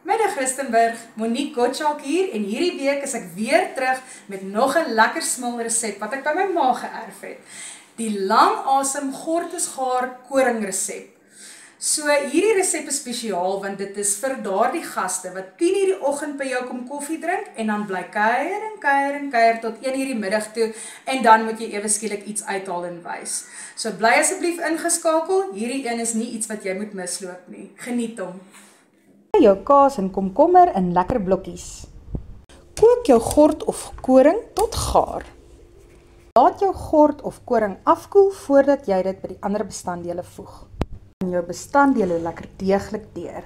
Middag Rustenburg, Monique Gottschalk hier en hierdie week is ek weer terug met nog 'n lekker smil resep wat ek by my ma geërf het. Die lang asem gortesgaar koring resep. So hierdie resep is spesiaal want dit is vir daardie gaste wat 10:00 die oggend by jou kom koffie drink en dan bly kuier tot 1:00 die middag toe en dan moet jy ewe skielik iets uithaal en wys. So bly asseblief ingeskakel, hierdie een is nie iets wat jy moet misloop nie. Geniet hom. Jou kaas en komkommer in lekker blokkies. Kook jou gort of koring tot gaar. Laat jou gort of koring afkoel voordat jy dit by die ander bestanddele voeg. En jou bestanddele lekker deeglik deur.